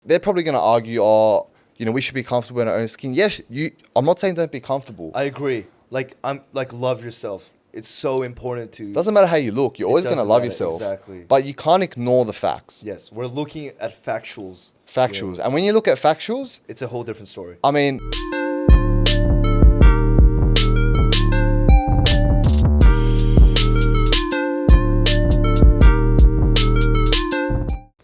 they're probably going to argue, oh, you know, we should be comfortable in our own skin. Yes, I'm not saying don't be comfortable. I agree. Like, love yourself. It's so important to... Doesn't matter how you look. You're always going to love yourself. Exactly. But you can't ignore the facts. Yes, we're looking at factuals. Factuals. And when you look at factuals... It's a whole different story. I mean...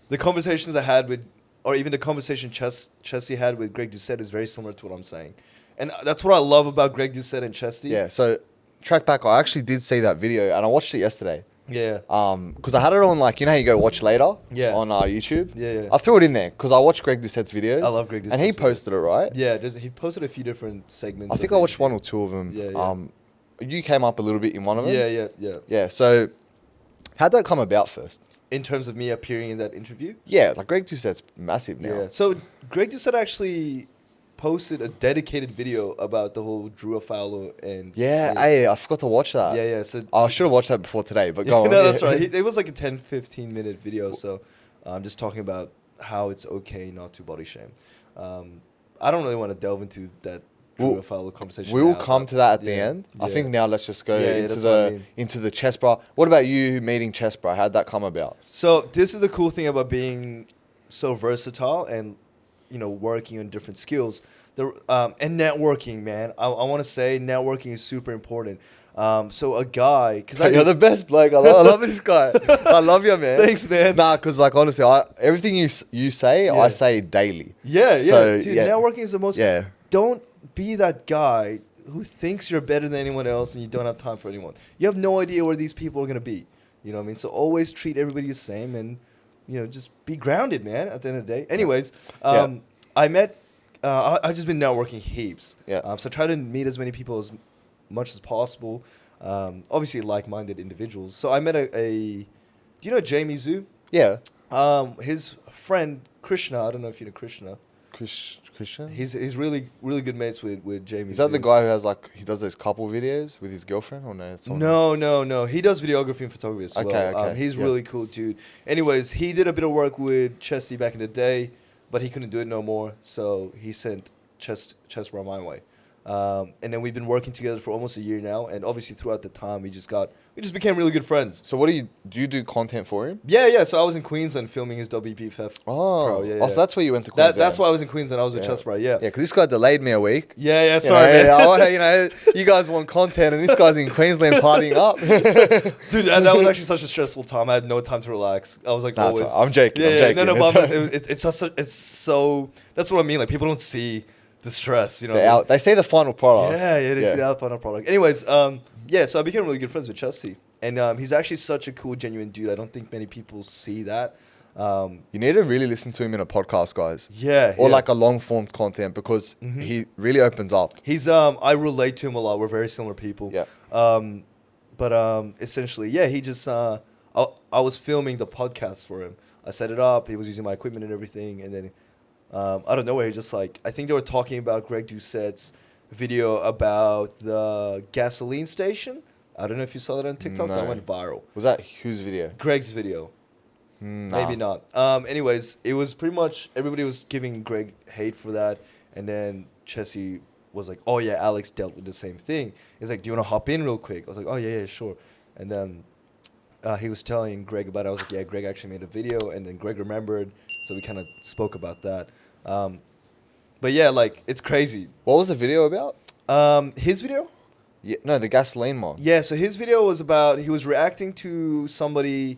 The conversations I had with... Or even the conversation Chesty had with Greg Doucette is very similar to what I'm saying. And that's what I love about Greg Doucette and Chesty. Yeah, so... Track back, I actually did see that video and I watched it yesterday. Yeah. Because I had it on, like, you know how you go watch later on YouTube? Yeah. I threw it in there because I watched Greg Doucette's videos. I love Greg Doucette's and he posted it, right? Yeah, he posted a few different segments. I think I watched one or two of them. Yeah. You came up a little bit in one of them. Yeah. Yeah, so how'd that come about first? In terms of me appearing in that interview? Yeah, like Greg Doucette's massive now. Yeah. So Greg Doucette actually posted a dedicated video about the whole Drew Afalo and... Yeah, hey, I forgot to watch that. Yeah. So I should have watched that before today, but go on. No, that's right. It was like a 10-15 minute video, so I'm just talking about how it's okay not to body shame. I don't really want to delve into that Drew Afalo conversation. We will come to that at the end. Yeah. I think now let's just go into the chest bra. What about you meeting chest bra? How'd that come about? So this is the cool thing about being so versatile and, you know, working on different skills. And networking, man. I want to say networking is super important. So a guy... You're the best bloke. I love this guy. I love you, man. Thanks, man. Nah, because, like, honestly, everything you say, I say daily. Yeah. So, dude, networking is the most... Yeah. Don't be that guy who thinks you're better than anyone else and you don't have time for anyone. You have no idea where these people are going to be. You know what I mean? So always treat everybody the same and, you know, just be grounded, man, at the end of the day. Anyways, I met... I've just been networking heaps. Yeah. So try to meet as many people as much as possible. Obviously, like-minded individuals. So I met do you know Jamie Zhu? Yeah. His friend Krishna. I don't know if you know Krishna. Krishna? He's really good mates with Jamie. Is that the guy who has he does those couple videos with his girlfriend or no? No. He does videography and photography as well. Okay. He's really cool dude. Anyways, he did a bit of work with Chesty back in the day, but he couldn't do it no more, so he sent chest bra my way. And then we've been working together for almost a year now, and obviously throughout the time we just became really good friends. So what do you do content for him? Yeah. So I was in Queensland filming his WBFF. Pro. Yeah. So that's where you went to Queensland. That's why I was in Queensland. I was with chest bra. Yeah. Yeah, because this guy delayed me a week. Yeah. Sorry, man. You know, you guys want content, and this guy's in Queensland partying up. Dude, that was actually such a stressful time. I had no time to relax. I was like, always. I'm joking. I'm joking. No, but it's so. That's what I mean. Like, people don't see the stress, you know. They see the final product. Yeah, they see the final product. Anyways, so I became really good friends with Chesty, and he's actually such a cool, genuine dude. I don't think many people see that. You need to really listen to him in a podcast, guys. Yeah. Or like a long form content because he really opens up. He's I relate to him a lot. We're very similar people. Yeah. But essentially, he just I was filming the podcast for him. I set it up. He was using my equipment and everything, and then out of nowhere, he just I think they were talking about Greg Doucette's video about the gasoline station. I don't know if you saw that on TikTok. No. That went viral. Was that whose video? Greg's video. Nah. Maybe not. Anyways, it was pretty much everybody was giving Greg hate for that, and then Chesty was like, "Oh yeah, Alex dealt with the same thing." He's like, "Do you want to hop in real quick?" I was like, "Oh yeah, sure." And then he was telling Greg about it. I was like, "Yeah, Greg actually made a video," and then Greg remembered, so we kind of spoke about that. But yeah, it's crazy. What was the video about? His video? Yeah, no, the gasoline one. Yeah, so his video was about, he was reacting to somebody,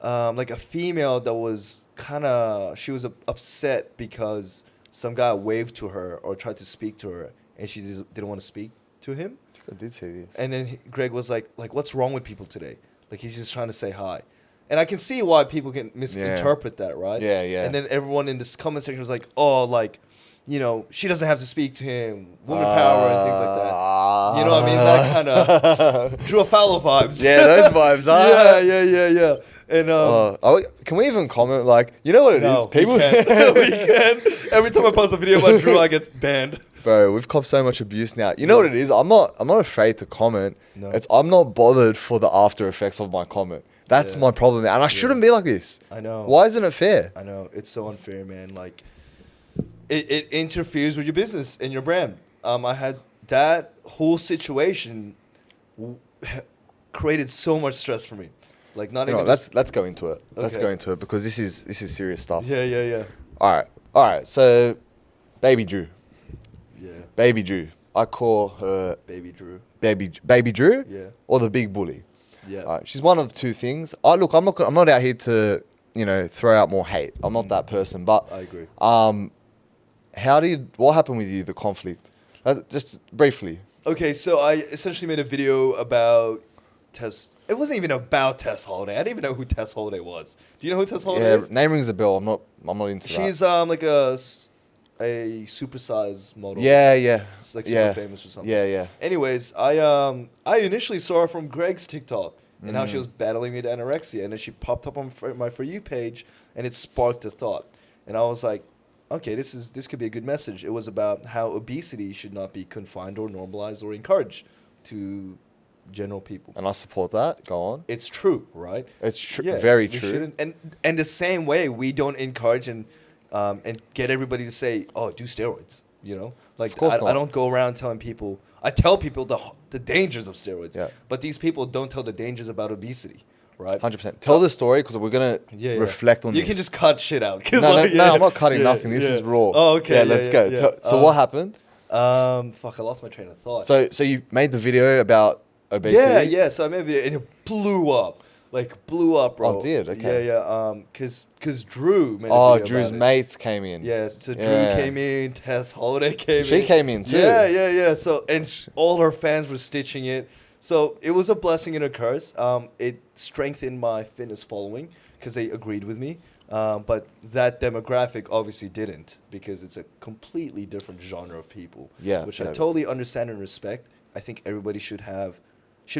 a female that was she was upset because some guy waved to her or tried to speak to her, and she didn't want to speak to him. I think I did say this. And then Greg was like, what's wrong with people today? He's just trying to say hi. And I can see why people can misinterpret that, right? Yeah. And then everyone in this comment section was like, you know, she doesn't have to speak to him, woman power and things like that. You know what I mean? That kind of Drew Afalo vibes. Yeah, those vibes. Yeah. And can we even comment? You know what it is? People we can. Every time I post a video about Drew, I get banned. Bro, we've copped so much abuse now. You know what it is? I'm not afraid to comment. No. I'm not bothered for the after effects of my comment. That's my problem. And I shouldn't be like this. I know. Why isn't it fair? I know. It's so unfair, man. Like, it interferes with your business and your brand. I had that whole situation created so much stress for me. Like, not even. Let's go into it. Let's Okay. go into it because this is serious stuff. Yeah. All right. So, Baby Drew. Yeah. Baby Drew. I call her Baby Drew. Baby Drew. Yeah. Or the big bully. Yeah. She's one of two things. I'm not out here to throw out more hate. I'm not that person. But I agree. what happened with you? The conflict. Just briefly. Okay, so I essentially made a video about Tess. It wasn't even about Tess Holiday. I didn't even know who Tess Holiday was. Do you know who Tess Holiday is? Name rings a bell. I'm not into that. She's like a supersized model. Yeah. It's like super famous or something. Yeah. Anyways, I initially saw her from Greg's TikTok and how she was battling with anorexia, and then she popped up on my For You page, and it sparked a thought, and I was like, okay, this could be a good message. It was about how obesity should not be confined or normalized or encouraged to general people. And I support that. Go on. It's true, right? It's true. Yeah, Very we true. shouldn't- And the same way, we don't encourage and get everybody to say, "Oh, do steroids." You know, like Of course I not. don't go around telling people. I tell people the dangers of steroids. Yeah. But these people don't tell the dangers about obesity, right? 100%. Tell the story because we're gonna reflect on You this. can just cut shit out. 'Cause No, like, I'm not cutting nothing. This is raw. Oh, okay. Yeah, let's go. So what happened? Fuck, I lost my train of thought. So you made the video about obesity? Yeah. So I made a video and it blew up. Like, blew up, bro. Oh, it did? Okay. Yeah. Cause Drew made a Oh, video Drew's about it. mates came in. Yeah, so Drew Yeah. came in, Tess Holiday came in. She came in too. Yeah. So, and all her fans were stitching it. So it was a blessing and a curse. It strengthened my fitness following because they agreed with me. But that demographic obviously didn't, because it's a completely different genre of people. Yeah, Which I yeah. totally understand and respect. I think everybody should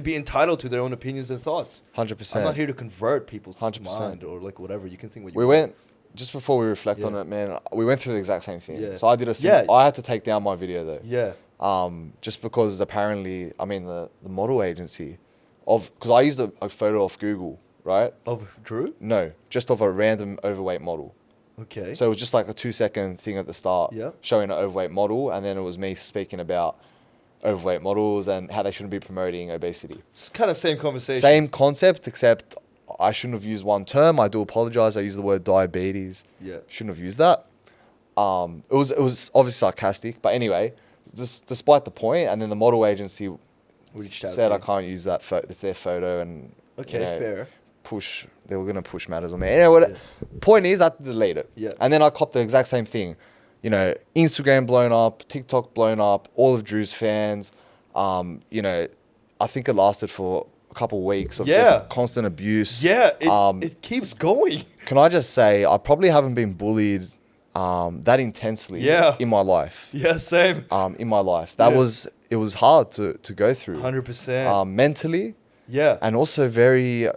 be entitled to their own opinions and thoughts. 100%. I'm not here to convert people's 100%. mind or like whatever. You can think what you We want. went just before we reflect on Yeah. it, man. We went through the exact same thing. Yeah. So I did I had to take down my video though. Yeah. Just because apparently, the model agency because I used a photo off Google, right? Of Drew? No, just of a random overweight model. Okay. So it was just like a 2-second thing at the start, Yeah. showing an overweight model, and then it was me speaking about overweight models and how they shouldn't be promoting obesity. It's kind of same conversation. Same concept, except I shouldn't have used one term. I do apologize. I used the word diabetes. Yeah. Shouldn't have used that. It was obviously sarcastic, but anyway, despite the point, and then the model agency Reached out said to I you. can't use that. It's their photo, and Okay, fair. They were gonna push matters on me. Anyway, point is, I had to delete it. Yeah. And then I copped the exact same thing. Instagram blown up, TikTok blown up, all of Drew's fans. I think it lasted for a couple of weeks of just constant abuse. Yeah, it keeps going. Can I just say, I probably haven't been bullied that intensely in my life. Yeah, same. In my life. It was hard to go through. 100%. Mentally, Yeah. and also very,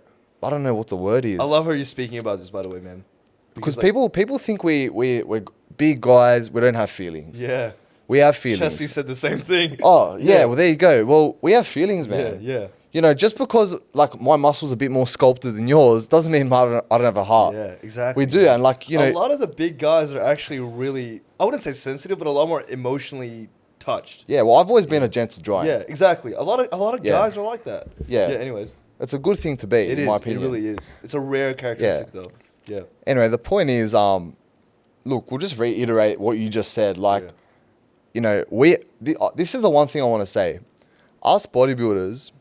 I don't know what the word is. I love how you're speaking about this, by the way, man. Because like, people think we're big guys, we don't have feelings. Yeah. We have feelings. Chessie said the same thing. Oh, yeah, well, there you go. Well, we have feelings, man. Yeah. Just because, like, my muscles are a bit more sculpted than yours doesn't mean I don't have a heart. Yeah, exactly. We do, and, like, a lot of the big guys are actually really, I wouldn't say sensitive, but a lot more emotionally touched. Yeah, well, I've always been a gentle giant. Yeah, exactly. A lot of Yeah. guys are like that. Yeah. Anyways. It's a good thing to be, in my opinion. It really is. It's a rare characteristic, though. Yeah. Anyway, the point is, look, we'll just reiterate what you just said. Like, this is the one thing I want to say. Us bodybuilders,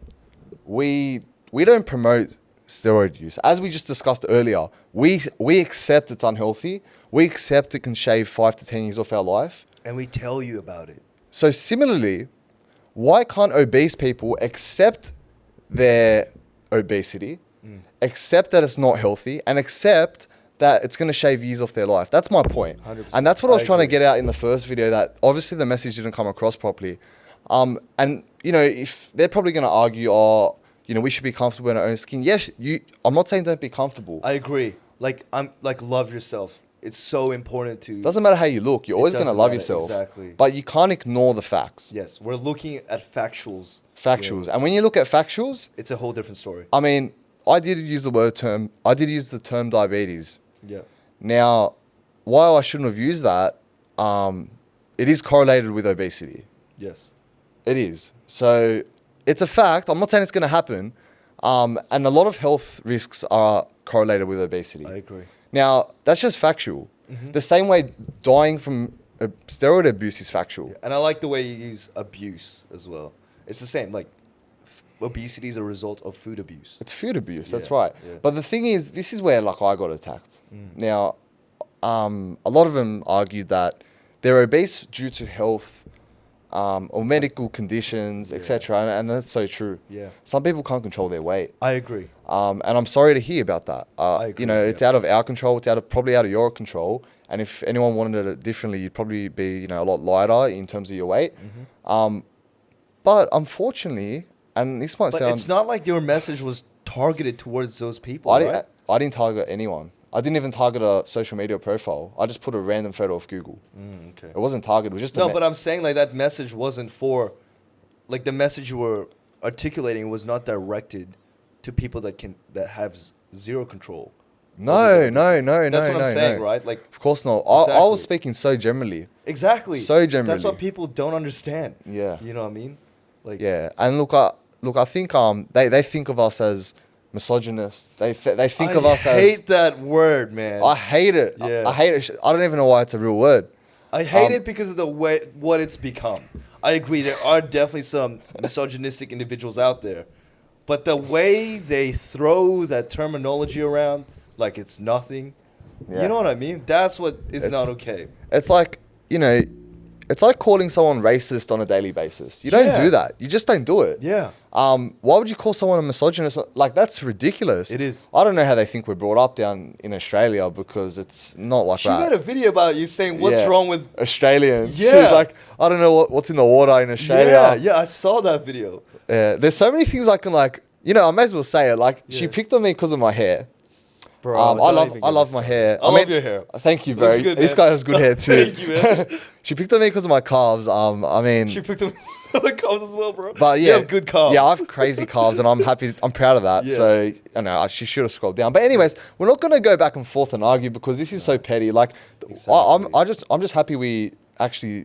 we don't promote steroid use. As we just discussed earlier, we accept it's unhealthy. We accept it can shave 5 to 10 years off our life. And we tell you about it. So similarly, why can't obese people accept their obesity, accept that it's not healthy, and accept that it's going to shave years off their life? That's my point. 100%. And that's what I was trying to agree. get out in the first video, that obviously the message didn't come across properly. And, if they're probably going to argue, we should be comfortable in our own skin. Yes, I'm not saying don't be comfortable. I agree. Love yourself. it's so important to. Doesn't matter how you look. You're always going to doesn't love matter, yourself. exactly. But you can't ignore the facts. Yes, we're looking at factuals. Factuals. Yeah. And when you look at factuals, It's a whole different story. I mean, I did use the term diabetes. Yeah. Now, while I shouldn't have used that, it is correlated with obesity. Yes. It is. So it's a fact. I'm not saying it's going to happen. And a lot of health risks are correlated with obesity. I agree. Now, that's just factual. Mm-hmm. The same way dying from steroid abuse is factual. Yeah. And I like the way you use abuse as well. It's the same. Like, obesity is a result of food abuse. It's food abuse. That's Yeah, right. yeah. But the thing is, this is where like I got attacked. Mm. Now, a lot of them argued that they're obese due to health or medical conditions, Yeah. etc. And that's so true. Yeah. Some people can't control their weight. I agree. And I'm sorry to hear about that. I agree, You know, it's yeah. out of our control. It's probably out of your control. And if anyone wanted it differently, you'd probably be, a lot lighter in terms of your weight. Mm-hmm. But unfortunately, and this might But sound... it's not like your message was targeted towards those people, right? I didn't target anyone. I didn't even target a social media profile. I just put a random photo of Google. Okay. It wasn't targeted. It was just No, but I'm saying like that message wasn't for, like the message you were articulating was not directed to people that have zero control. No. That's what I'm saying, no. right? Like, Of course not. I Exactly. was speaking so generally. exactly. So generally. That's what people don't understand. Yeah. You know what I mean? Like, Yeah. And look, I think they think of us as misogynists. They think of us I as... hate that word, man. I hate it. Yeah. I hate it. I don't even know why it's a real word. I hate it because of the way what it's become. I agree. There are definitely some misogynistic individuals out there, but the way they throw that terminology around like it's nothing, Yeah. you know what I mean? That's what is It's- not okay. It's like, it's like calling someone racist on a daily basis. You don't Yeah. do that. You just don't do it. Yeah. Why would you call someone a misogynist? Like, that's ridiculous. It is. I don't know how they think we're brought up down in Australia because it's not like She that. made a video about you saying what's Yeah. wrong with. Australians. She Yeah. was like, I don't know what's in the water in Australia. Yeah, I saw that video. Yeah. There's so many things I can like, I may as well say it. Like, she Yeah. picked on me because of my hair. Bro, I don't love even I get love me my started. hair. I love your hair. Thank you, bro. Looks good, This man. guy has good hair too. Thank you, man. She picked on me because of my calves. I mean, She picked up the calves as well, bro. but yeah, You have good calves. Yeah, I have crazy calves, and I'm proud of that. Yeah. So I know she should have scrolled down. But anyways, we're not going to go back and forth and argue because this is so petty. Like, Exactly. I'm just happy we actually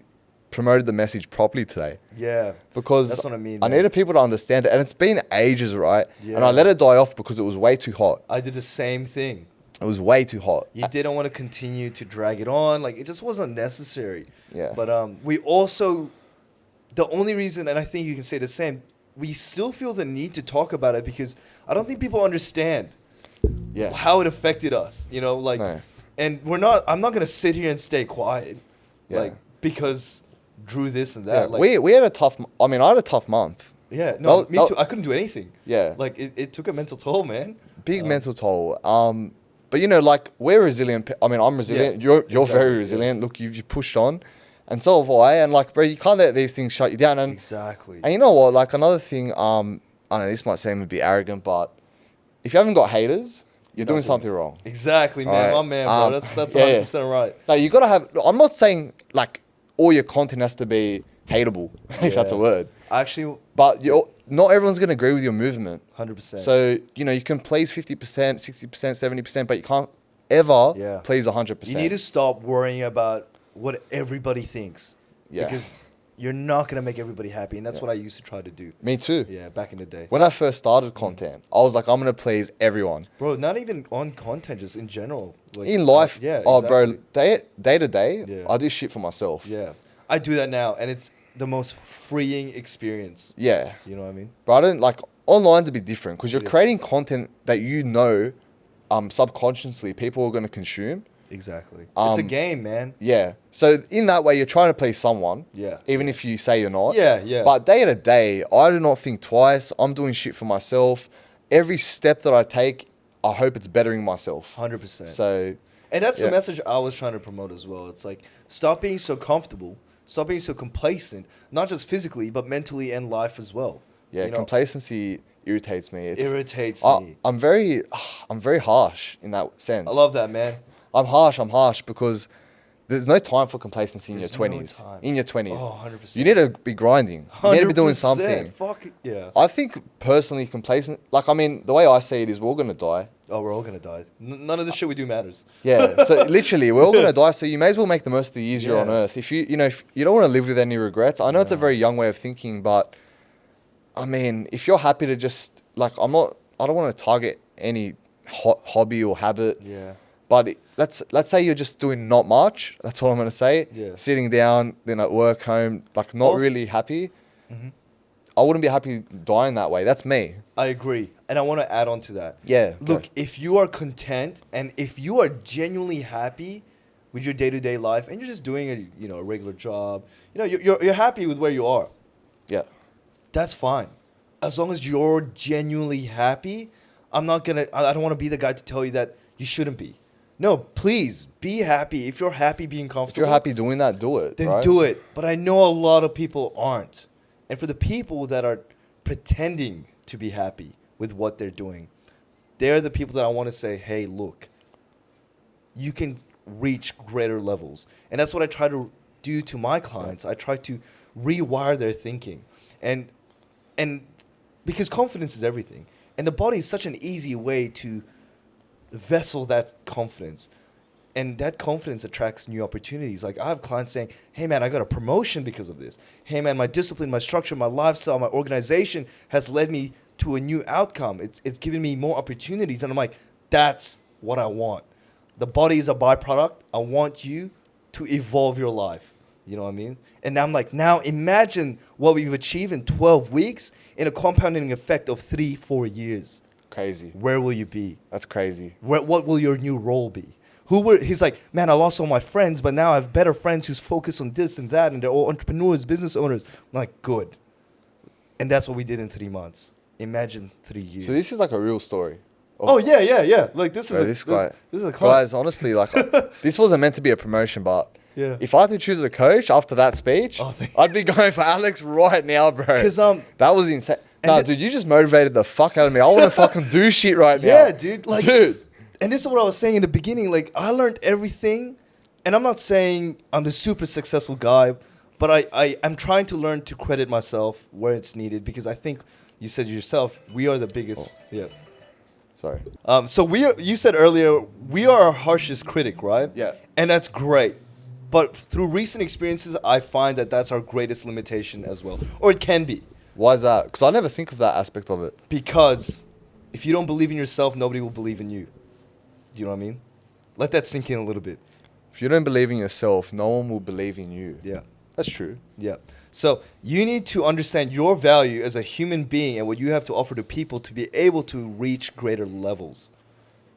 promoted the message properly today Yeah. because That's what I mean, I man. needed people to understand it, and it's been ages, right? Yeah. And I let it die off because it was way too hot. I did the same thing. It was way too hot. You didn't want to continue to drag it on. Like, it just wasn't necessary. Yeah. But we also, the only reason, and I think you can say the same, we still feel the need to talk about it because I don't think people understand Yeah. how it affected us. Like, No. and I'm not going to sit here and stay quiet. Yeah. Like, because Drew this and Yeah. that. Like, we had a tough. I mean, I had a tough month. yeah, no, That- me that- too. I couldn't do anything. Yeah. Like, it took a mental toll, man. Big mental toll. But like we're resilient. I mean, I'm resilient. Yeah, You're exactly, very yeah. resilient. Look, you've pushed on, and so have I. And like, bro, you can't let these things shut you down. And Exactly. you know what? Like another thing. I know this might seem a bit arrogant, but if you haven't got haters, you're doing something wrong. Exactly, man. Alright, My man, bro. That's yeah, 100% right. No, you gotta have. I'm not saying like all your content has to be hateable, if that's a Yeah. word. Actually, But not everyone's gonna agree with your movement. 100%. So you can please 50%, 60%, 70%, but you can't ever Yeah. please 100%. you need to stop worrying about what everybody thinks. Yeah. Because you're not going to make everybody happy. And that's what I used to try to do. Me too. Yeah, back in the day. When I first started content, I was like, I'm gonna please everyone Bro, not even on content, just in general. Like, in life. Yeah, Oh, exactly. bro, day to day, Yeah. I do shit for myself. Yeah. I do that now. And it's the most freeing experience. Yeah, You know what I mean? but I don't like online's a bit different because you're It is. creating content that subconsciously people are gonna consume. Exactly. It's a Um, game, man. Yeah. So in that way, you're trying to please someone. Yeah. Even if you say you're not. Yeah, yeah. But day to day, I do not think twice. I'm doing shit for myself. Every step that I take, I hope it's bettering myself. 100%. So And that's Yeah. the message I was trying to promote as well. It's like, stop being so comfortable. Stop being so complacent. Not just physically, but mentally and life as well. yeah, You know, complacency irritates me. irritates I, me. I'm very harsh in that sense. I love that, man. I'm harsh because there's no time for complacency in your There's no 20s. time. In your 20s. Oh, 100%. You need to be grinding. You need to be doing something. Fuck it, yeah. I think personally complacent, like, I mean, the way I see it is we're all going to die. Oh, we're all gonna die. None of the shit we do matters. Yeah. So literally, we're all going to die. So you may as well make the most of the years you're on Yeah. earth. If if you don't want to live with any regrets, I know it's a No. very young way of thinking, but I mean, if you're happy to just, like, I don't want to target any hobby or habit. Yeah. But let's say you're just doing not much. That's all I'm going to say. Yeah. Sitting down, then at work, home, like not Also- really happy. Mhm. I wouldn't be happy dying that way. That's me. I agree. And I want to add on to that. Yeah. Look, go. if you are content and if you are genuinely happy with your day-to-day life and you're just doing a regular job, you're happy with where you are. Yeah. That's fine. As long as you're genuinely happy, I don't want to be the guy to tell you that you shouldn't be. No, please be happy. If you're happy being If comfortable, you're happy doing that, do it. then right? do it. But I know a lot of people aren't. And for the people that are pretending to be happy with what they're doing, they're the people that I want to say, hey, look, you can reach greater levels. And that's what I try to do to my clients. I try to rewire their thinking. And because confidence is everything. And the body is such an easy way to vessel that confidence. And that confidence attracts new opportunities. Like, I have clients saying, hey, man, I got a promotion because of this. Hey, man, my discipline, my structure, my lifestyle, my organization has led me to a new outcome. It's given me more opportunities. And I'm like, that's what I want. The body is a byproduct. I want you to evolve your life. You know what I mean? And I'm like, now imagine what we've achieved in 12 weeks in a compounding effect of 3-4 years. Crazy. Where will you be? That's crazy. What will your new role be? He's like, man, I lost all my friends, but now I have better friends who's focused on this and that, and they're all entrepreneurs, business owners. I'm like, good. And that's what we did in 3 months. Imagine 3 years. So this is like a real story. Oh, yeah. Like, this is Bro, this is a client. Guys, honestly, like, this wasn't meant to be a promotion, but Yeah. if I had to choose a coach after that speech, I'd be going for Alex right now, bro. 'Cause, that was insane. Nah, dude, you just motivated the fuck out of me. I want to fucking do shit right now. Yeah, dude. Like, dude. And this is what I was saying in the beginning. Like, I learned everything, and I'm not saying I'm the super successful guy, but I'm trying to learn to credit myself where it's needed, because I think you said yourself, we are the biggest. Yeah. Sorry. So you said earlier, we are our harshest critic, right? Yeah. And that's great. But through recent experiences, I find that that's our greatest limitation as well. Or it can be. Why is that? Because I never think of that aspect of it. Because if you don't believe in yourself, nobody will believe in you. Do you know what I mean? Let that sink in a little bit. If you don't believe in yourself, no one will believe in you. Yeah. That's true. Yeah. So you need to understand your value as a human being and what you have to offer to people to be able to reach greater levels.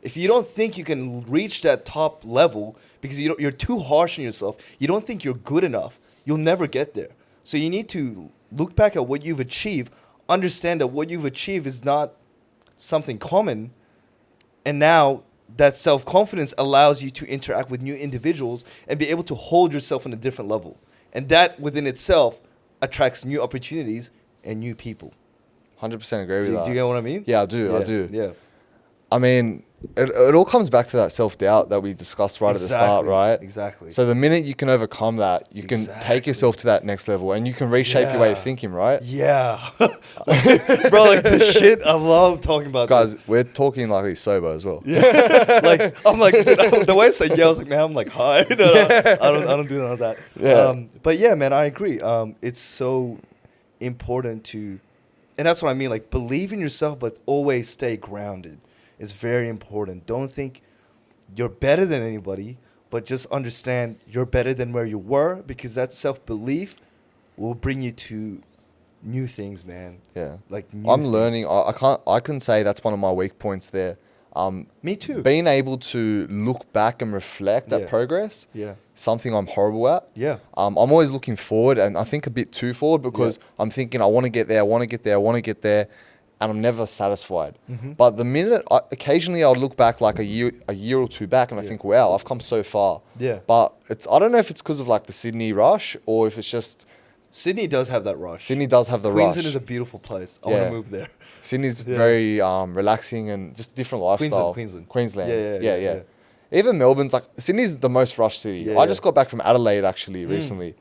If you don't think you can reach that top level because you're too harsh on yourself, you don't think you're good enough, you'll never get there. So you need to look back at what you've achieved, understand that what you've achieved is not something common, and now that self-confidence allows you to interact with new individuals and be able to hold yourself on a different level. And that within itself attracts new opportunities and new people. 100% agree with that. Do you get what I mean? Yeah, I do. Yeah. I mean, it all comes back to that self-doubt that we discussed right at the start, right? Exactly. So the minute you can overcome that, you can take yourself to that next level and you can reshape your way of thinking, right? Yeah. Bro, like the shit, I love talking about Guys, this. we're talking like he's sober as well. Yeah. Like, I'm like, dude, the way I said yeah, I was like, man, I'm like, hi. No, I don't do none of that. Yeah. But yeah, man, I agree. It's so important to, and that's what I mean, like, believe in yourself, but always stay grounded. It's very important. Don't think you're better than anybody, but just understand you're better than where you were, because that self-belief will bring you to new things, man. Yeah. Like new I'm things. learning. I can say that's one of my weak points there. Me too. Being able to look back and reflect at progress. Yeah. Something I'm horrible at. Yeah. I'm always looking forward, and I think a bit too forward because I'm thinking I want to get there, and I'm never satisfied. Mm-hmm. But the minute, occasionally I'll look back like a year or two back, and I think, wow, I've come so far. Yeah. But I don't know if it's because of like the Sydney rush or if it's just Sydney does have that rush. Sydney does have the rush. Queensland is a beautiful place. I want to move there. Sydney's very relaxing and just different lifestyle. Queensland. Queensland. Yeah. Even Melbourne's like Sydney's the most rushed city. Yeah, I yeah. just got back from Adelaide actually recently.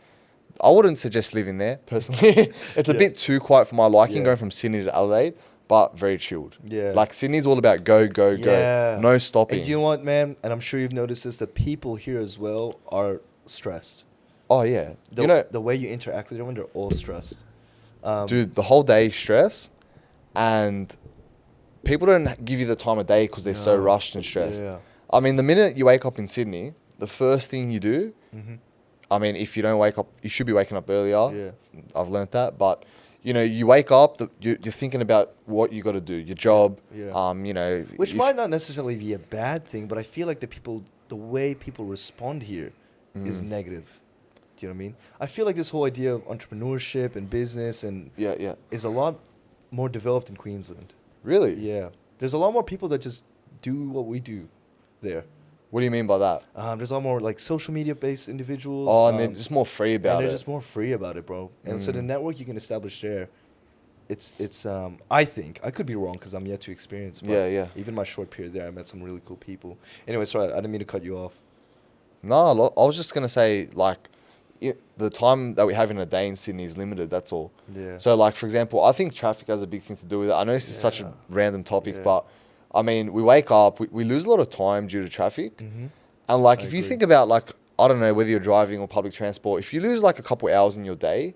I wouldn't suggest living there personally. It's a Yeah. bit too quiet for my liking Yeah. going from Sydney to Adelaide, but very chilled. Yeah. Like Sydney's all about go, go, Yeah. go. No stopping. And you know what, man? And I'm sure you've noticed this, the people here as well are stressed. Oh yeah. The, You know, the way you interact with everyone, they're all stressed. dude, the whole day stress, and people don't give you the time of day because they're so No. rushed and stressed. Yeah. I mean, the minute you wake up in Sydney, the first thing you do, I mean, if you don't wake up, you should be waking up earlier. Yeah. I've learnt that, but you know, you wake up, you're thinking about what you got to do, your job. Yeah. You know, Which if- might not necessarily be a bad thing, but I feel like the way people respond here is negative. Do you know what I mean? I feel like this whole idea of entrepreneurship and business and Yeah. is a lot more developed in Queensland. Really? Yeah. There's a lot more people that just do what we do there. What do you mean by that? There's a lot more like social media based individuals. Oh, and they're just more free about and they're it. just more free about it, bro. And so the network you can establish there, it's I think I could be wrong because I'm yet to experience. But Yeah. Even my short period there, I met some really cool people. Anyway, sorry, I didn't mean to cut you off. No, I was just gonna say like, the time that we have in a day in Sydney is limited. That's all. Yeah. So like, for example, I think traffic has a big thing to do with it. I know this is such Yeah. a random topic, Yeah. but I mean, we wake up, we lose a lot of time due to traffic, Mm-hmm. and like I if you agree. think about like, I don't know whether you're driving or public transport, if you lose like a couple hours in your day,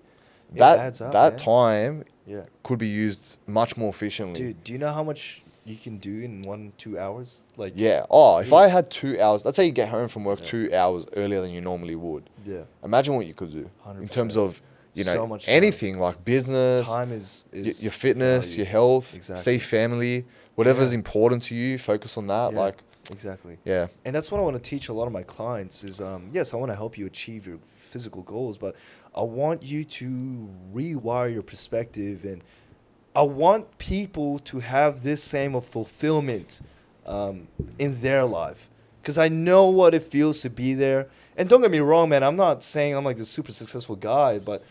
It that adds up, that man. time Yeah. could be used much more efficiently. Dude, do you know how much you can do in 1-2 hours? Like. Yeah. Oh, if Dude. I had 2 hours, let's say you get home from work Yeah. 2 hours earlier than you normally would. Yeah. Imagine what you could do in terms 100%. of, you know, So much time. anything like business, Time is your fitness, value. your health, Exactly. see family, whatever's Yeah. important to you, focus on that. Yeah, Like, exactly. yeah. And that's what I want to teach a lot of my clients is, yes, I want to help you achieve your physical goals, but I want you to rewire your perspective, and I want people to have this same of fulfillment in their life, because I know what it feels to be there. And don't get me wrong, man, I'm not saying I'm like this super successful guy, but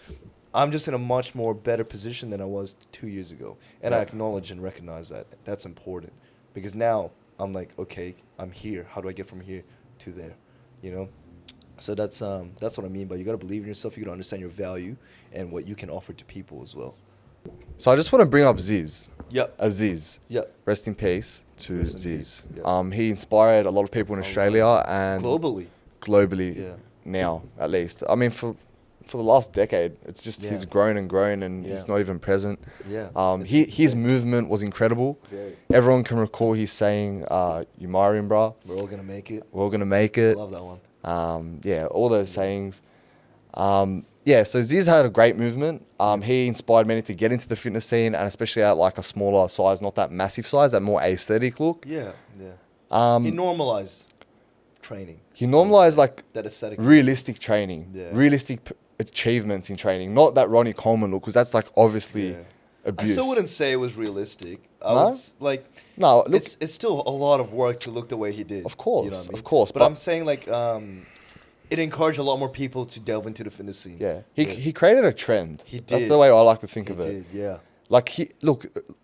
I'm just in a much more better position than I was 2 years ago. And I Yeah. acknowledge and recognize that. That's important, because now I'm like, okay, I'm here. How do I get from here to there? You know? So that's what I mean by you got to believe in yourself. You got to understand your value and what you can offer to people as well. So I just want to bring up Zyzz. Yep. Zyzz. Yep. Rest in peace to Rest in Zyzz. peace. Yep. He inspired a lot of people in Oh, Australia and Globally. globally Yeah. now, at least. I mean, for the last decade, it's just Yeah. he's grown and grown, and Yeah. he's not even present. Yeah. His movement was incredible. Very. Everyone can recall he's saying, "You marrying, brah? We're all gonna make it. We're gonna make I it." love that one. Yeah, all those sayings. Yeah, so Zyzz had a great movement. He inspired many to get into the fitness scene, and especially at like a smaller size, not that massive size, that more aesthetic look. Yeah. Yeah. Um, He normalized training. he normalized like That aesthetic. realistic training, Yeah. realistic achievements in training, not that Ronnie Coleman look, because that's like obviously Yeah. I abuse. still wouldn't say it was realistic. I No? would like. No, look, It's still a lot of work to look the way he did. Of course, you know what I mean? of course, But, but- I'm saying like it encouraged a lot more people to delve into the fitness scene. yeah, he created a trend. He That's did. the way I like to think He of it. did, yeah, Like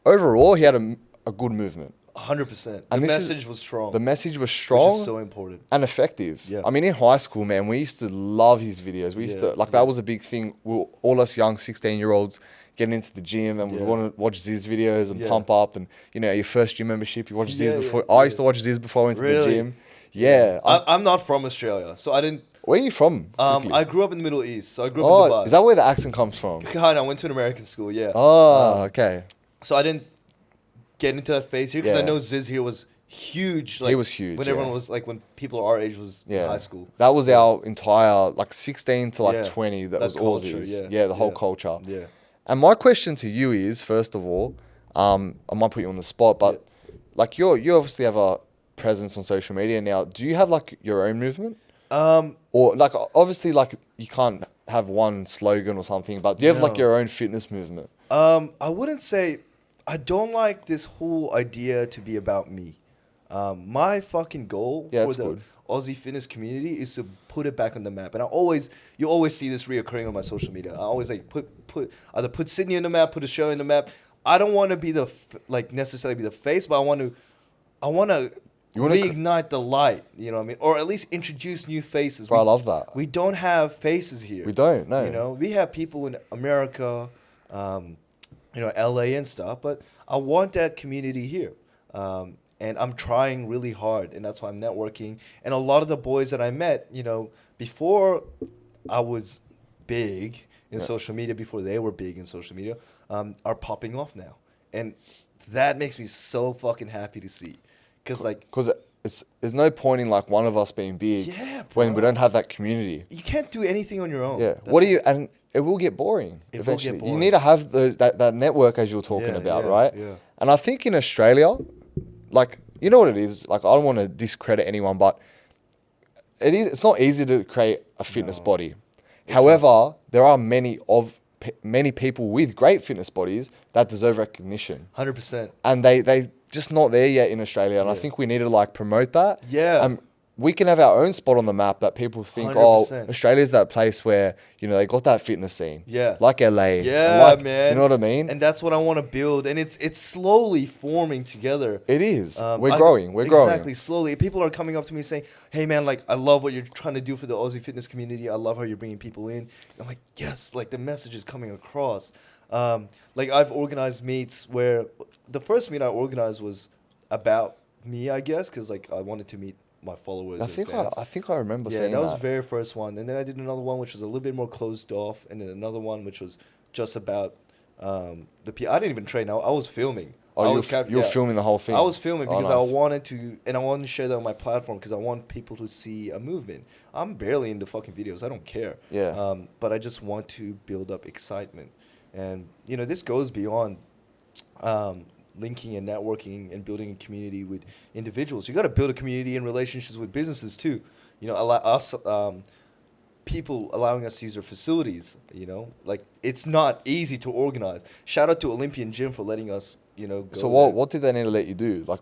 overall, he had a good movement. 100%. The And this is- message was strong. The message was which strong is so important. and effective. Yeah. I mean, in high school, man, we used to love his videos. We used Yeah, to like yeah. that was a big thing. All us young 16-year-olds getting into the gym, and we Yeah. want to watch Zyzz videos and Yeah. pump up, and you know, your first gym membership, you watch Zyzz Yeah, before. yeah, I used yeah. to watch Zyzz before I went to the Really? gym. Yeah. I'm not from Australia, so I didn't. Where are you from? quickly? I grew up in the Middle East, so I grew up in Oh, Dubai. is that where the accent comes from? Kinda, I went to an American school, yeah. Oh, okay. So I didn't get into that phase here because I Yeah. know Zyzz here was huge. Like, He was huge, when yeah. everyone was like when people our age was Yeah. in high school. That was our entire like 16 to like Yeah. 20. That That was culture, Aussies. yeah. the whole Yeah. culture. Yeah. And my question to you is, first of all, I might put you on the spot, but like you obviously have a presence on social media now. Do you have like your own movement, or like obviously like you can't have one slogan or something, but do you have like No. your own fitness movement? I wouldn't say I don't like this whole idea to be about me. My fucking goal Yeah, for that's the good. Aussie fitness community is to put it back on the map. And you always see this reoccurring on my social media. I always like either put Sydney on the map, put Australia on the map. I don't want to be necessarily be the face, but I want to You want to, reignite the light. You know what I mean? Or at least introduce new faces. bro, I love that. We don't have faces here. We don't, no. You know, we have people in America, you know, LA and stuff, but I want that community here. And I'm trying really hard, and that's why I'm networking. And a lot of the boys that I met, you know, before I was big in social media, before they were big in social media, are popping off now. And that makes me so fucking happy to see. Because there's no point in like one of us being big when we don't have that community. You can't do anything on your own. Yeah. And it will get boring eventually. Will get boring. You need to have that network as you were talking about, right? Yeah. And I think in Australia, like, you know what it is? Like, I don't want to discredit anyone, but it's not easy to create a fitness body. However, there are many people with great fitness bodies that deserve recognition. 100%. And they just not there yet in Australia. And I think we need to like promote that. Yeah. We can have our own spot on the map that people think, 100%. Australia's that place where, you know, they got that fitness scene. Yeah. Like LA. Yeah, like, man. You know what I mean? And that's what I want to build. And it's slowly forming together. It is. We're growing. Exactly. Slowly. People are coming up to me saying, hey, man, like, I love what you're trying to do for the Aussie fitness community. I love how you're bringing people in. I'm like, yes, like the message is coming across. Like I've organized meets where the first meet I organized was about me, I guess, because like I wanted to meet my followers. I think I remember seeing that. Yeah, that was the very first one. And then I did another one which was a little bit more closed off, and then another one which was just about I didn't even train. I was filming. Oh, you were filming the whole thing? I was filming because nice. I wanted to share that on my platform because I want people to see a movement. I'm barely into fucking videos. I don't care. Yeah. But I just want to build up excitement. And, you know, this goes beyond linking and networking and building a community with individuals. You got to build a community and relationships with businesses too. You know, people allowing us to use their facilities. You know, like it's not easy to organize. Shout out to Olympian Gym for letting us, you know. Go So what did they need to let you do? Like,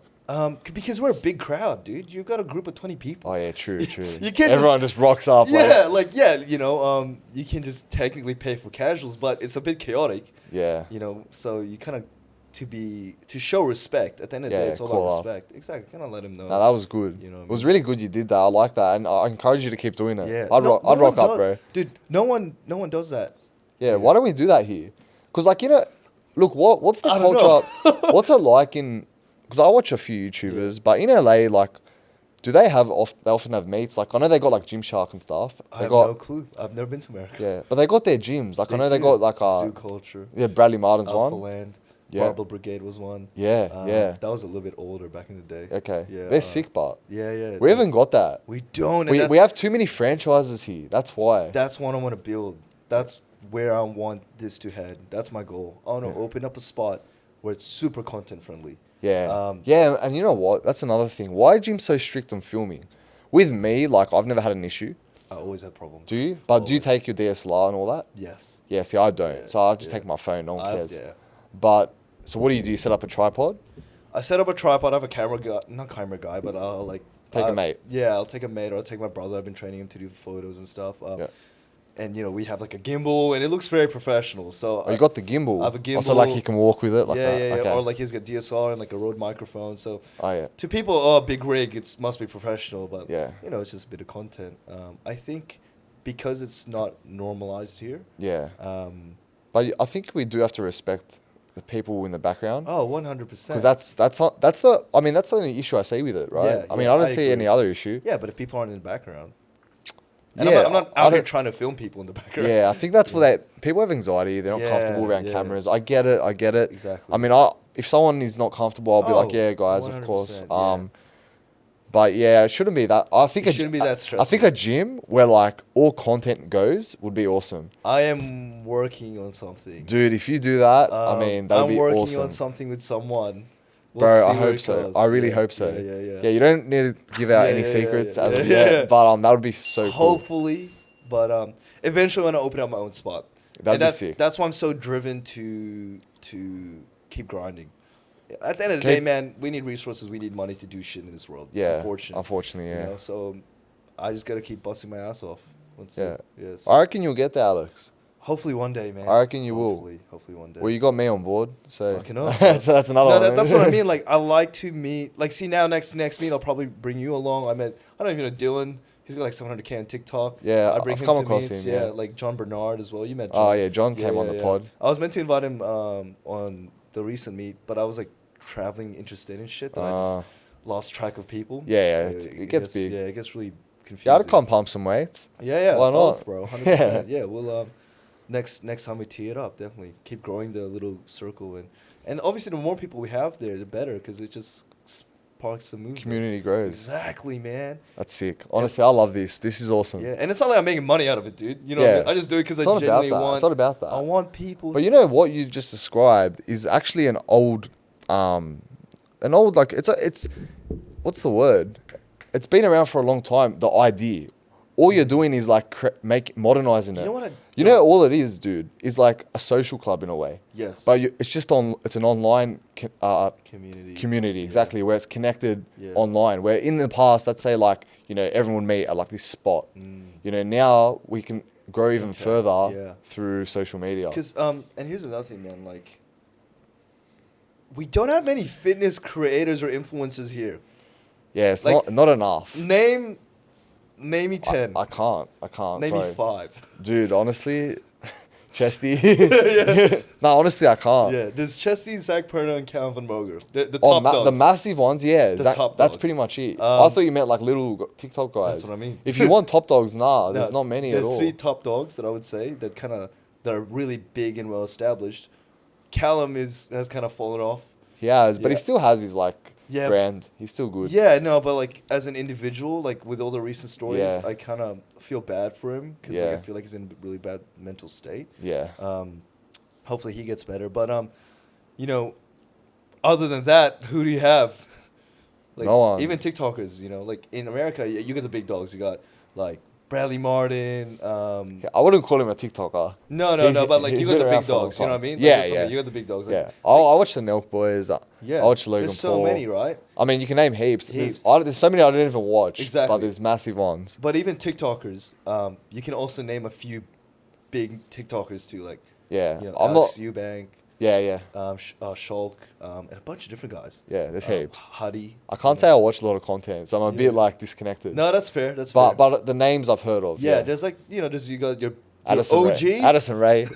because we're a big crowd, dude. You've got a group of 20 people. oh yeah, true. You can't Everyone just rocks up. You know, you can just technically pay for casuals, but it's a bit chaotic. Yeah. You know, so you kind of to show respect. At the end of the day, it's all about respect. Exactly. Kind of let him know. No, that was good. You know, it was really good you did that. I like that, and I encourage you to keep doing it. Yeah. I'd rock up, bro. Dude, no one does that. Yeah. Why don't we do that here? Because like, you know, look, what's the culture? What's it like in? Because I watch a few YouTubers, but in LA, like, do they often have meets? Like, I know they got like Gymshark and stuff. I have no clue. I've never been to America. Yeah, but they got their gyms. Like, I know they got like Zoo Culture. Yeah, Bradley Martin's Alpha one. Land. Yeah. Barbell Brigade was one. Yeah. That was a little bit older back in the day. Okay. Yeah. They're sick, but yeah. we haven't got that. We don't. We have too many franchises here. That's why. That's what I want to build. That's where I want this to head. That's my goal. I want to open up a spot where it's super content friendly. Yeah. Yeah, and you know what? That's another thing. Why are gyms so strict on filming? With me, like, I've never had an issue. I always have problems. Do you? But do you take your DSLR and all that? Yes. Yeah, see, I don't. Yeah, so I just take my phone. No one cares. Yeah. But, so what do? You set up a tripod? I set up a tripod. I have a camera guy. Not camera guy, but I'll like... Take a mate. Yeah, I'll take a mate or I'll take my brother. I've been training him to do photos and stuff. And, you know, we have like a gimbal and it looks very professional. So you got the gimbal? I have a gimbal. Also, like, you can walk with it? Like yeah. Okay. Or like he's got DSLR and like a Rode microphone. So to people, big rig, it must be professional. But, you know, it's just a bit of content. I think because it's not normalized here. Yeah. But I think we do have to respect the people in the background. Oh, 100%. Because that's the only issue I see with it, right? Yeah, I mean, I don't see any other issue. Yeah, but if people aren't in the background. And I'm not out here trying to film people in the background. Yeah, I think that's what people have anxiety. They're not comfortable around cameras. I get it. Exactly. I mean, if someone is not comfortable, I'll be like, yeah, guys, of course. But yeah, it shouldn't be that. I think it shouldn't be that stressful. I think a gym where like all content goes would be awesome. I am working on something. Dude, if you do that, I mean, that would be awesome. I'm working on something with someone. Bro, I hope so. I really hope so. Yeah, you don't need to give out any secrets as of yet, but that would be so cool. Hopefully, but eventually I'm going to open up my own spot. That'd be sick. That's why I'm so driven to keep grinding. At the end of the day, man, we need resources. We need money to do shit in this world. Yeah, unfortunately, yeah. You know, so I just got to keep busting my ass off. I reckon you'll get there, Alex. Hopefully one day, man. I reckon you will. Hopefully one day. Well, you got me on board, so Fucking up, that's another no, one. that's what I mean. Like, I like to meet. Like, see now next meet, I'll probably bring you along. I don't even know Dylan. He's got like 700K on TikTok. Yeah, I bring I've him come to across meets. him. Yeah, Yeah. like John Bernard as well. You met John. Oh yeah, John came on the pod. I was meant to invite him on the recent meet, but I was like traveling interstate and shit that I just lost track of people. Yeah, it gets big. Yeah, it gets really confusing. Yeah, I'd come pump some weights. Yeah. Why both, not, bro? 100%. Yeah, we'll next time we tee it up, definitely keep growing the little circle and obviously the more people we have there, the better, because it just sparks the movement. Community grows. Exactly, man. That's sick. Honestly, I love this. This is awesome. Yeah, and it's not like I'm making money out of it, dude. You know, Yeah. what I mean? I just do it because I It's not about genuinely that. want. It's not about that. I want people. But you know what you just described is actually an old like it's what's the word? It's been around for a long time. The idea, all you're doing is like modernizing it. You know what? You know, all it is, dude, is like a social club in a way. Yes. But it's just it's an online community. exactly, where it's connected Yeah. online. Where in the past, let's say like, you know, everyone would meet at like this spot. You know, now we can grow even further through social media. Because and here's another thing, man. Like, we don't have many fitness creators or influencers here. Yeah, it's like, not enough. Name me 10. I can't. Name sorry. me 5. Dude, honestly, Chesty. No, honestly, I can't. Yeah, there's Chesty, Zach Perna, and Calvin Moger. The Oh, top dogs. the massive ones, yeah. The top That's dogs. pretty much it. I thought you meant like little TikTok guys. That's what I mean. If you want top dogs, No, there's not many at all. There's 3 top dogs that I would say that are really big and well established. Callum has kind of fallen off. He has, but he Yeah. still has his like Yeah. brand. He's still good. Yeah, no, but like as an individual, like with all the recent stories, Yeah. I kind of feel bad for him because Yeah. I feel like he's in a really bad mental state. Yeah. Hopefully he gets better. But you know, other than that, who do you have? Like, No one. Even TikTokers, you know, like in America, you got the big dogs. You got like Bradley Martin. I wouldn't call him a TikToker. No, but like you he's got been the around big for a long dogs. You know what I time. mean? Yeah, Like, yeah. You got the big dogs. Like, Yeah. I watch the Nelk Boys. Yeah. I watch Logan There's so Paul. many, right? I mean, you can name heaps. Heaps. There's so many I don't even watch. Exactly. But there's massive ones. But even TikTokers, you can also name a few big TikTokers too, like Yeah. you know, I'm Alex not. Eubank, Yeah. Shulk, and a bunch of different guys. Yeah, there's heaps. Huddy. I can't say I watch a lot of content, so I'm a bit like disconnected. No, that's fair. That's fair. But the names I've heard of. Yeah, there's like you got your Addison OGs. Ray. Addison Ray.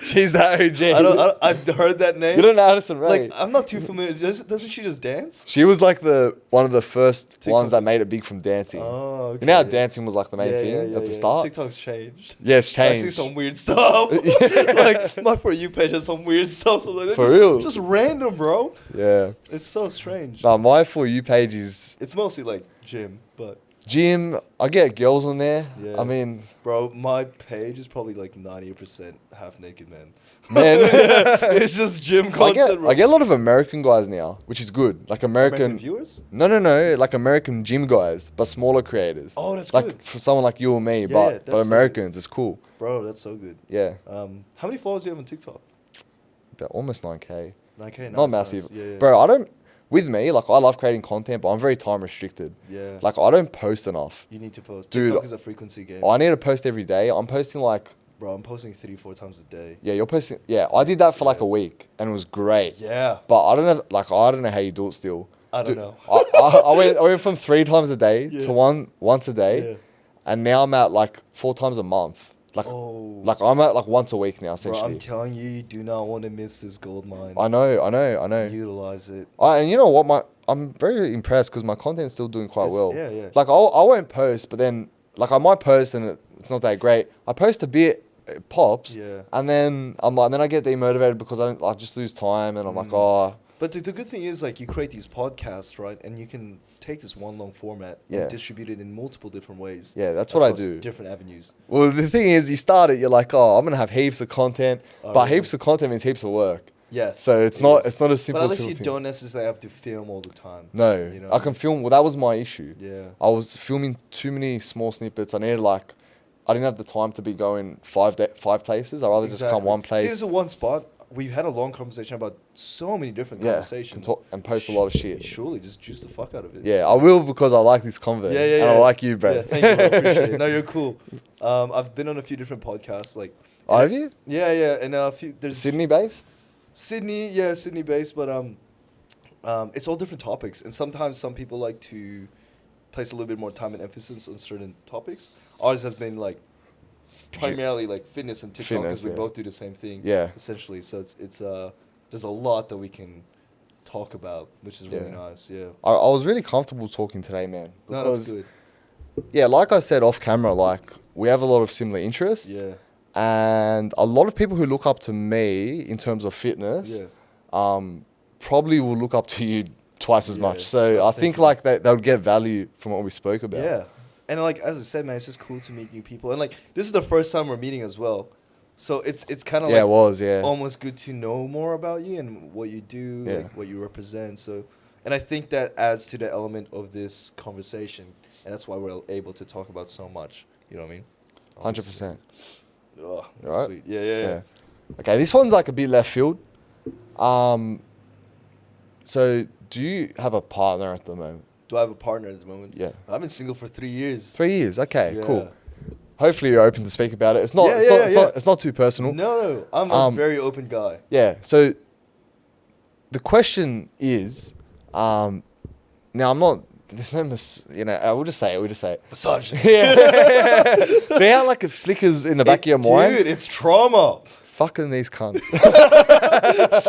She's the OG. I've heard that name. You don't know Addison Ray? Like I'm not too familiar. Doesn't she just dance? She was like one of the first ones that TikTokers. made it big from dancing. Oh, okay. You know how dancing was like the main thing at the start? TikTok's changed. Yeah, it's I changed. see some weird stuff. Like my For You page has some weird stuff. So like, For real? Just random, bro. Yeah. It's so strange. No, my For You page is It's mostly like gym, but gym. I get girls on there. Yeah. I mean, bro, my page is probably like 90% half naked men. man. It's just gym content. bro. I get a lot of American guys now, which is good. Like American viewers. No. Like American gym guys, but smaller creators. Oh, that's like good. for someone like you or me, Yeah, but that's Americans, it's cool. Bro, that's so good. Yeah. How many followers do you have on TikTok? About almost 9K. 9K. Not nice, massive. nice. Yeah. Bro, with me, like I love creating content, but I'm very time restricted. Yeah. Like I don't post enough. You need to post. Dude, TikTok is a frequency game. I need to post every day. I'm posting like, Bro, I'm posting 3-4 times a day. yeah, you're posting. Yeah, I did that for like a week and it was great. Yeah. But I don't know how you do it still. I don't know. I went from 3 times a day Yeah. to once a day, Yeah. and now I'm at like 4 times a month. Like, Oh. like I'm at like once a week now Bro, essentially. I'm telling you, you do not want to miss this gold mine. I know. Utilize it. And you know what? I'm very impressed because my content's still doing quite well. Yeah. Like I won't post, but then like I might post and it's not that great. I post a bit, it pops, Yeah. and then I get demotivated because I just lose time and I'm like, oh. But the good thing is, like, you create these podcasts, right? And you can take this one long format Yeah. and distribute it in multiple different ways. Yeah, that's what I across do. Different avenues. Well, the thing is, you start it, you're like, oh, I'm gonna have heaps of content, Oh, but yeah. heaps of content means heaps of work. Yes. So it's it not is. as simple But at as least you people think. don't necessarily have to film all the time. No, You know? I can film. Well, that was my issue. Yeah. I was filming too many small snippets. I didn't have the time to be going 5 places. I'd rather just come one See, place. this is one spot. We've had a long conversation about so many different Yeah, conversations. and post a lot of shit. Surely just juice the fuck out of it. Yeah, I will because I like this convo. Yeah. And I like you, bro. Yeah, thank you. I appreciate it. No, you're cool. I've been on a few different podcasts. Like, Oh, have you? Yeah. And a few. There's Sydney based? Sydney based, but it's all different topics, and sometimes some people like to place a little bit more time and emphasis on certain topics. Ours has been like primarily like fitness and TikTok because we both do the same thing. Yeah. Essentially, so it's there's a lot that we can talk about, which is really nice. Yeah. I was really comfortable talking today, man. No, that's good. Yeah, like I said off camera, like we have a lot of similar interests. Yeah. And a lot of people who look up to me in terms of fitness, probably will look up to you twice as much. So I think like they would get value from what we spoke about. Yeah. And like as I said, man, it's just cool to meet new people. And like this is the first time we're meeting as well. So it's kind of like it was, almost good to know more about you and what you do, like what you represent. So, and I think that adds to the element of this conversation, and that's why we're able to talk about so much. You know what I mean? 100%. Oh, right? sweet. Yeah. Okay, this one's like a bit left field. So do you have a partner at the moment? Do I have a partner at the moment? Yeah. I've been single for 3 years. 3 years. Okay, Yeah. cool. Hopefully you're open to speak about it. It's not. It's not too personal. No, I'm a very open guy. Yeah. So the question is, now I'm not. There's no, I will just say it. Massage. Yeah. See how like it flickers in the back of your mind? Dude, it's trauma. Fucking these cunts.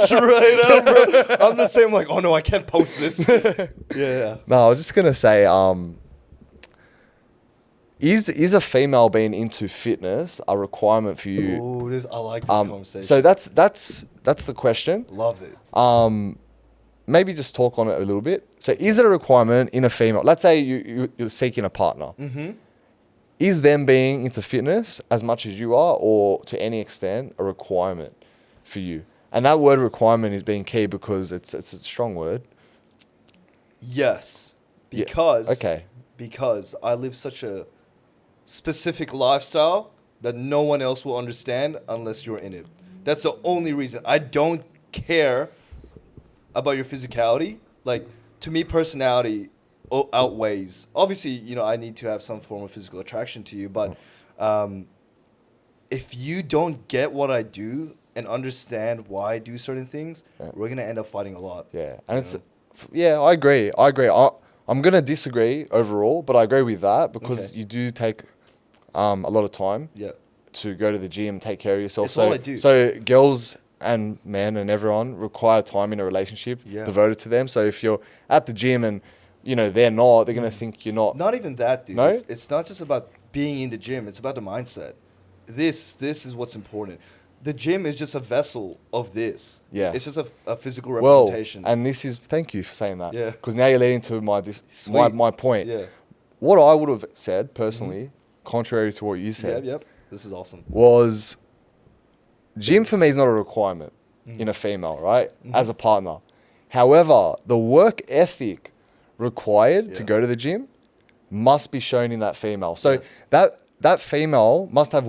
Straight up, bro. I'm the same. Like, oh no, I can't post this. Yeah. No, I was just gonna say, is a female being into fitness a requirement for you? Oh, I like this conversation. So that's the question. Love it. Maybe just talk on it a little bit. So is it a requirement in a female? Let's say you're seeking a partner. Mm-hmm. Is them being into fitness as much as you are, or to any extent, a requirement for you? And that word requirement is being key because it's a strong word. Yes. Because because I live such a specific lifestyle that no one else will understand unless you're in it. That's the only reason. I don't care about your physicality. Like, to me, personality outweighs. Obviously, you know, I need to have some form of physical attraction to you, but if you don't get what I do and understand why I do certain things, we're gonna end up fighting a lot. Yeah, and I agree. I'm gonna disagree overall, but I agree with that because you do take a lot of time to go to the gym, take care of yourself. It's all I do. So girls and men and everyone require time in a relationship devoted to them. So if you're at the gym and you know they're not, they're gonna think you're not. Not even that, dude. No? It's not just about being in the gym. It's about the mindset. This is what's important. The gym is just a vessel of this. Yeah. It's just a physical representation. And this is, thank you for saying that. Yeah. Because now you're leading to my point. Yeah. What I would have said personally, contrary to what you said. Yep. This is awesome. Was gym for me is not a requirement in a female, right? As a partner. However, the work ethic required to go to the gym must be shown in that female. So that female must have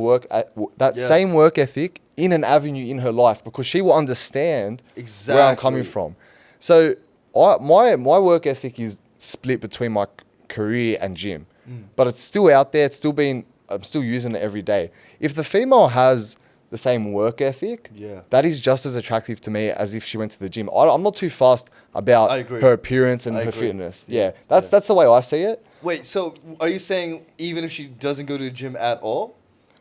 same work ethic in an avenue in her life because she will understand where I'm coming from. So my work ethic is split between my career and gym, but it's still out there. I'm still using it every day. If the female has the same work ethic, that is just as attractive to me as if she went to the gym. I'm not too fussed about her appearance and her fitness. That's the way I see it. Wait, so are you saying even if she doesn't go to the gym at all?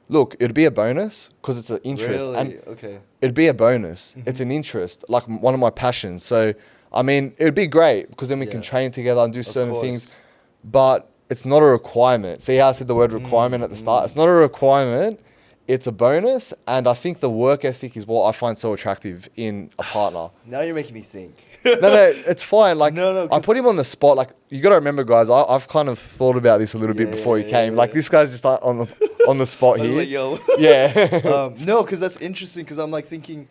Look, it'd be a bonus because it's an interest. Really? And okay. It'd be a bonus. It's an interest, like one of my passions. So, I mean, it'd be great because then we can train together and do certain things. But it's not a requirement. See how I said the word requirement at the start? It's not a requirement. It's a bonus. And I think the work ethic is what I find so attractive in a partner. Now you're making me think. No, it's fine. Like, no, I put him on the spot. Like, you got to remember, guys, I've kind of thought about this a little bit before he came. Like, this guy's just on the spot here. Like, yo. Yeah. No, because that's interesting because I'm like thinking,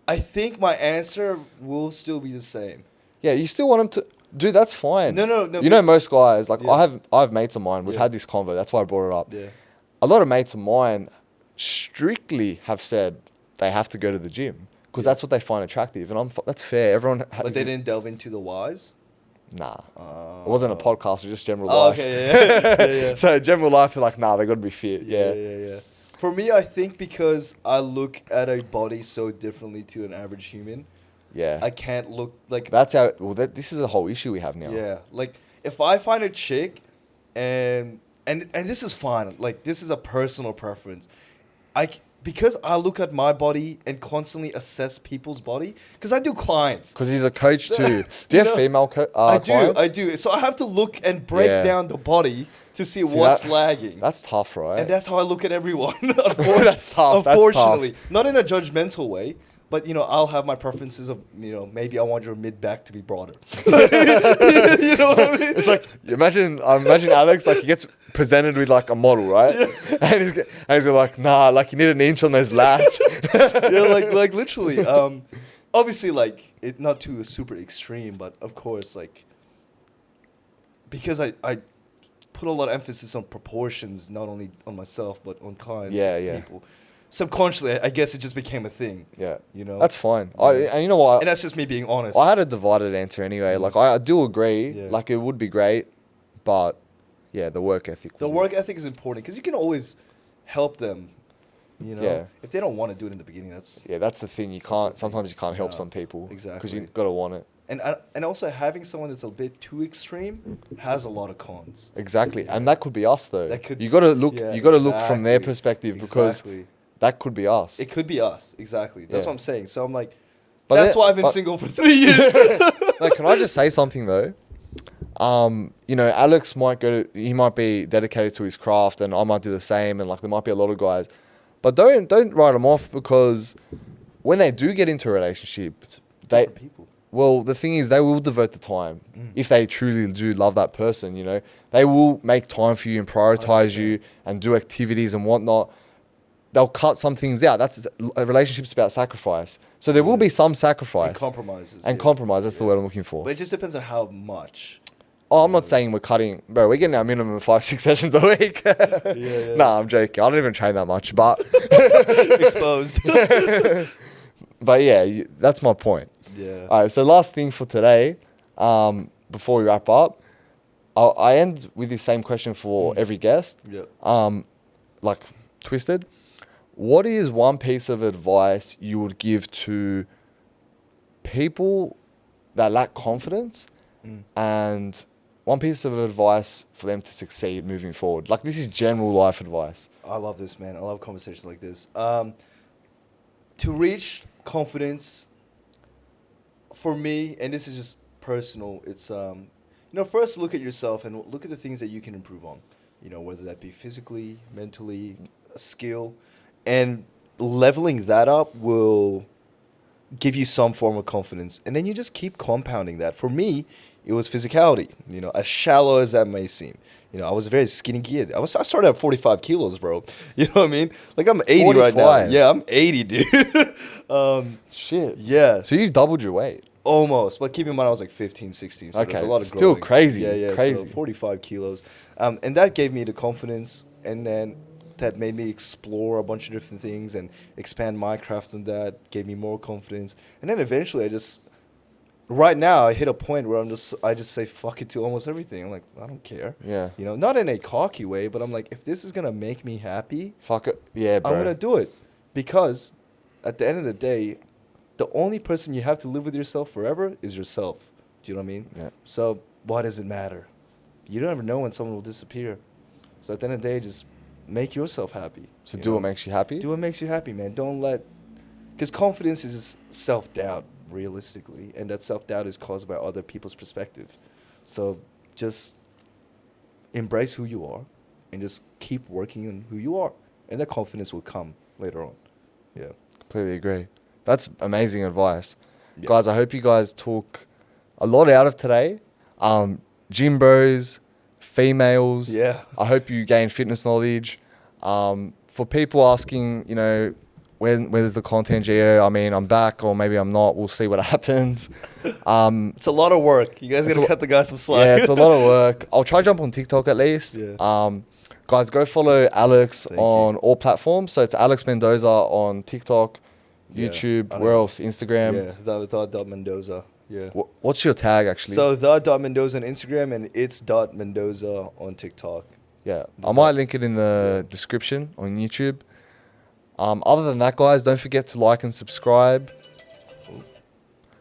I think my answer will still be the same. Yeah, you still want him to... Dude, that's fine. No. You know, most guys, like, I have mates of mine. We've had this convo. That's why I brought it up. Yeah. A lot of mates of mine strictly have said they have to go to the gym because that's what they find attractive, and that's fair. Everyone, but they didn't delve into the whys. Nah, it wasn't a podcast. It was just general life. Okay, yeah. So general life, they're like, nah, they got to be fit. Yeah. For me, I think because I look at a body so differently to an average human, Yeah. I can't look like That's how. Well, this is a whole issue we have now. yeah. Like if I find a chick, and this is fine. Like this is a personal preference. Because I look at my body and constantly assess people's body. Because I do clients. Because he's a coach too. Do you have female clients? I do. So I have to look and break down the body to see what's lagging. That's tough, right? And that's how I look at everyone. That's tough. Unfortunately, That's tough. not in a judgmental way, but I'll have my preferences of maybe I want your mid back to be broader. You know what I mean? It's like imagine Alex, like he gets presented with like a model, right? Yeah. And he's like, nah, like you need an inch on those lats. Yeah, like literally. Obviously, like it not too super extreme, but of course, like because I put a lot of emphasis on proportions, not only on myself but on clients. Yeah. People. Subconsciously, I guess it just became a thing. Yeah, That's fine. Yeah. And you know what? And that's just me being honest. I had a divided answer anyway. Like I do agree. Yeah. Like it would be great, but yeah, the work ethic. The work ethic is important because you can always help them. Yeah. If they don't want to do it in the beginning, that's the thing. You can't. Sometimes you can't help some people. Exactly. Because you gotta want it. And also having someone that's a bit too extreme has a lot of cons. Exactly, and that could be us though. That could. You gotta look. Yeah, you gotta look from their exactly. perspective because that could be us. It could be us. Exactly. That's Yeah. what I'm saying. So I'm like, But that's why I've been single for 3 years. Like, can I just say something though? Alex he might be dedicated to his craft, and I might do the same, and like there might be a lot of guys, but don't write them off because when they do get into a relationship, Different people. Well, the thing is, they will devote the time if they truly do love that person. They will make time for you and prioritize 100%. you and do activities and whatnot. They'll cut some things out. That's a relationship's about sacrifice, so there will be some sacrifice And compromises. and compromise. That's the word I'm looking for. But it just depends on how much. Oh, I'm not saying we're cutting, bro. We're getting our minimum of 5-6 sessions a week. Yeah. Nah, I'm joking. I don't even train that much, but Exposed. but yeah, that's my point. Yeah. All right. So last thing for today, before we wrap up, I end with the same question for every guest. Yeah. Like twisted. What is one piece of advice you would give to people that lack confidence, and one piece of advice for them to succeed moving forward? Like this is general life advice. I love this, man. I love conversations like this. To reach confidence, for me, and this is just personal, it's first look at yourself and look at the things that you can improve on. Whether that be physically, mentally, a skill, and leveling that up will give you some form of confidence, and then you just keep compounding that. For me, it was physicality. As shallow as that may seem. I was a very skinny kid. I started at 45 kilos, bro. You know what I mean? Like I'm 80 right now. Yeah, I'm 80, dude. Shit. Yeah. So you've doubled your weight. Almost, but keep in mind I was like 15, 16, so there's a lot of still growing. crazy. Yeah, crazy. so 45 kilos. And that gave me the confidence, and then that made me explore a bunch of different things and expand my craft on that, gave me more confidence. And then eventually right now I hit a point where I just say fuck it to almost everything. I'm like, I don't care. Yeah. Not in a cocky way, but I'm like, if this is going to make me happy, Fuck it. Yeah, bro. I'm going to do it. Because at the end of the day, the only person you have to live with yourself forever is yourself. Do you know what I mean? Yeah. So why does it matter? You don't ever know when someone will disappear. So at the end of the day, just make yourself happy. So do what makes you happy? Do what makes you happy, man. Because confidence is just self-doubt, realistically. And that self-doubt is caused by other people's perspective. So just embrace who you are and just keep working on who you are. And that confidence will come later on. Yeah. Completely agree. That's amazing advice. Yeah. Guys, I hope you guys took a lot out of today. Gym bros, females. Yeah. I hope you gained fitness knowledge. For people asking, where's the content, Gio? I mean, I'm back or maybe I'm not. We'll see what happens. It's a lot of work. You guys got to cut the guy some slack. Yeah, it's a lot of work. I'll try jump on TikTok at least. Yeah. Guys, go follow Alex on all platforms. So it's Alex Mendoza on TikTok, YouTube, where else? Instagram. Yeah, the Mendoza. Yeah. What's your tag actually? So the Mendoza on Instagram and it's Mendoza on TikTok. Yeah, I might link it in the description on YouTube. Other than that, guys, don't forget to like and subscribe.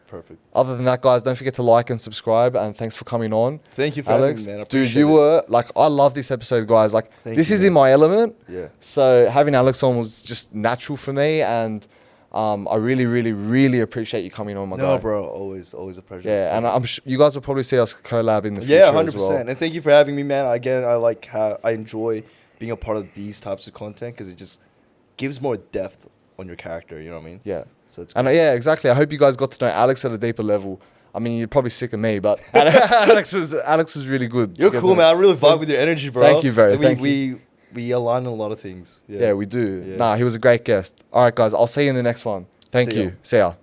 Perfect. Other than that, guys, don't forget to like and subscribe. And thanks for coming on. Thank you for Alex. having me, man. I Dude, appreciate you it. were like, I love this episode, guys. Like, Thank is you, in my element. Yeah. So having Alex on was just natural for me, and I really, really, really appreciate you coming on, my guy. No, bro. Always a pleasure. Yeah, and you guys will probably see us collab in the future. Yeah, 100%. as well. And thank you for having me, man. Again, I enjoy being a part of these types of content because it just gives more depth on your character. You know what I mean? Yeah. So it's And yeah, exactly. I hope you guys got to know Alex at a deeper level. I mean, you're probably sick of me, but Alex was really good. You're cool, man. I really vibe with your energy, bro. Thank you, bro. Like, Thank you. We align on a lot of things. Yeah, we do. Yeah. Nah, he was a great guest. All right, guys. I'll see you in the next one. Thank See ya. you. See ya.